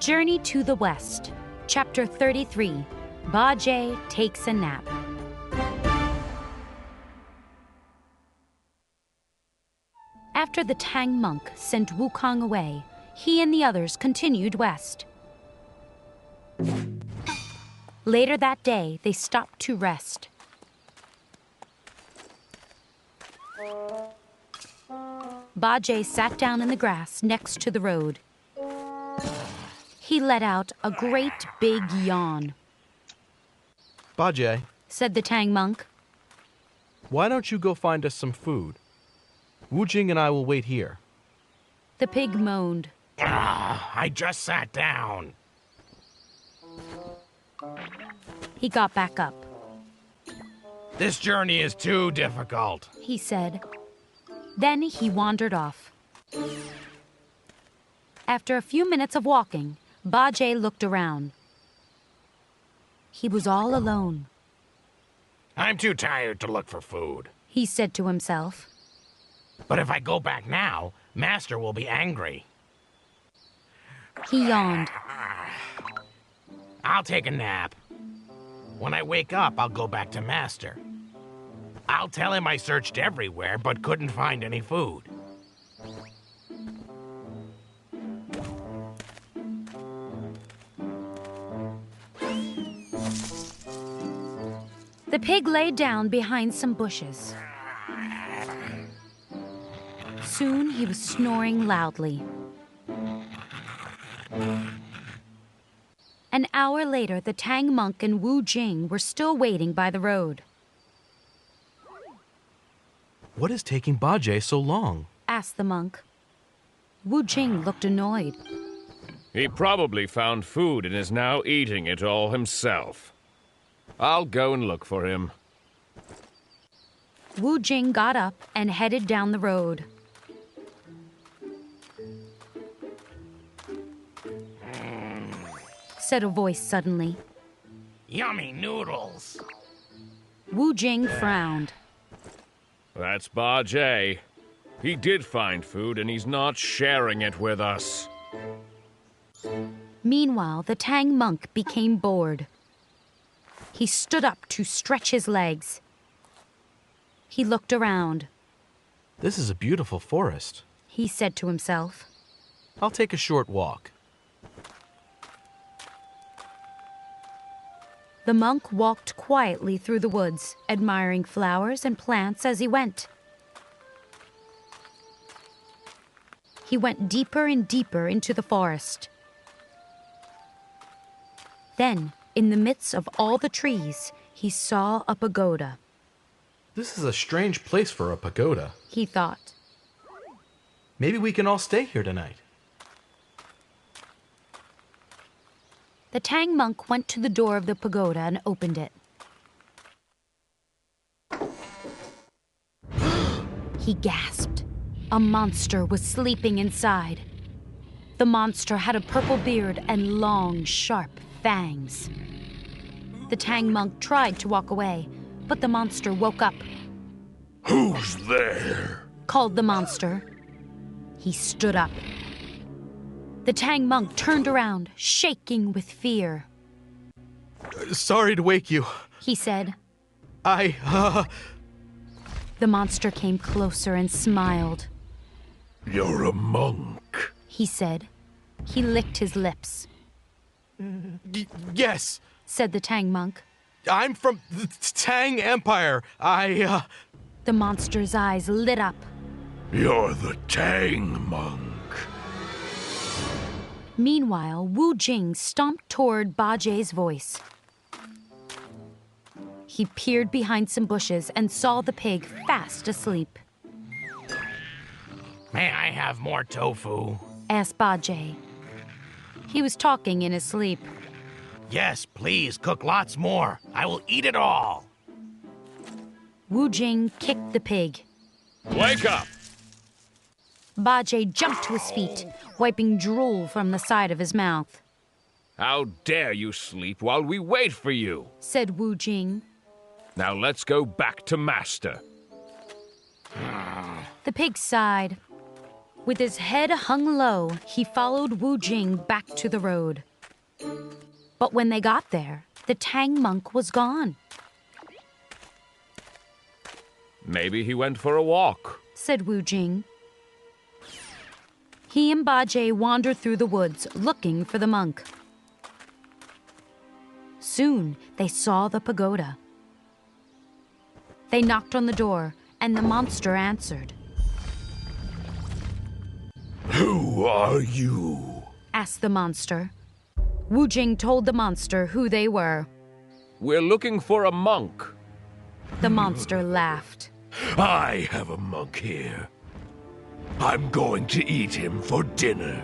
Journey to the West, Chapter 33, Bajie Takes a Nap. After the Tang monk sent Wukong away, he and the others continued west. Later that day, they stopped to rest. Bajie sat down in the grass next to the road. He let out a great big yawn. Bajie, said the Tang monk. why don't you go find us some food? Wu Jing and I will wait here. The pig moaned. I just sat down. He got back up. This journey is too difficult, he said. Then he wandered off. After a few minutes of walking, Bajie looked around. He was all alone. I'm too tired to look for food. He said to himself. But if I go back now, Master will be angry. He yawned. I'll take a nap. When I wake up, I'll go back to Master. I'll tell him I searched everywhere but couldn't find any food. The pig lay down behind some bushes. Soon he was snoring loudly. An hour later, the Tang monk and Wu Jing were still waiting by the road. What is taking Bajie so long? asked the monk. Wu Jing looked annoyed. He probably found food and is now eating it all himself. I'll go and look for him. Wu Jing got up and headed down the road. Said a voice suddenly. Yummy noodles. Wu Jing frowned. That's Bajie. He did find food and he's not sharing it with us. Meanwhile, the Tang monk became bored. He stood up to stretch his legs. He looked around. This is a beautiful forest, he said to himself. I'll take a short walk. The monk walked quietly through the woods, admiring flowers and plants as he went. He went deeper and deeper into the forest. Then, in the midst of all the trees, he saw a pagoda. This is a strange place for a pagoda, he thought. Maybe we can all stay here tonight. The Tang monk went to the door of the pagoda and opened it. He gasped. A monster was sleeping inside. The monster had a purple beard and long, sharp fangs. The Tang monk tried to walk away, but the monster woke up. Who's there? Called the monster. He stood up. The Tang monk turned around, shaking with fear. Sorry to wake you. He said. The monster came closer and smiled. You're a monk, he said. He licked his lips. Yes, said the Tang monk. I'm from the Tang Empire. The monster's eyes lit up. You're the Tang monk. Meanwhile, Wu Jing stomped toward Bajie's voice. He peered behind some bushes and saw the pig fast asleep. May I have more tofu? asked Bajie. He was talking in his sleep. Yes, please, cook lots more. I will eat it all. Wu Jing kicked the pig. Wake up! Bajie jumped to his feet, wiping drool from the side of his mouth. How dare you sleep while we wait for you? Said Wu Jing. Now let's go back to Master. The pig sighed. With his head hung low, he followed Wu Jing back to the road. But when they got there, the Tang monk was gone, Maybe he went for a walk. said Wu Jing. He and Bajie wandered through the woods looking for the monk. Soon they saw the pagoda. They knocked on the door, and the monster answered. Who are you? Asked the monster. Wu Jing told the monster who they were. We're looking for a monk. The monster laughed. I have a monk here. I'm going to eat him for dinner.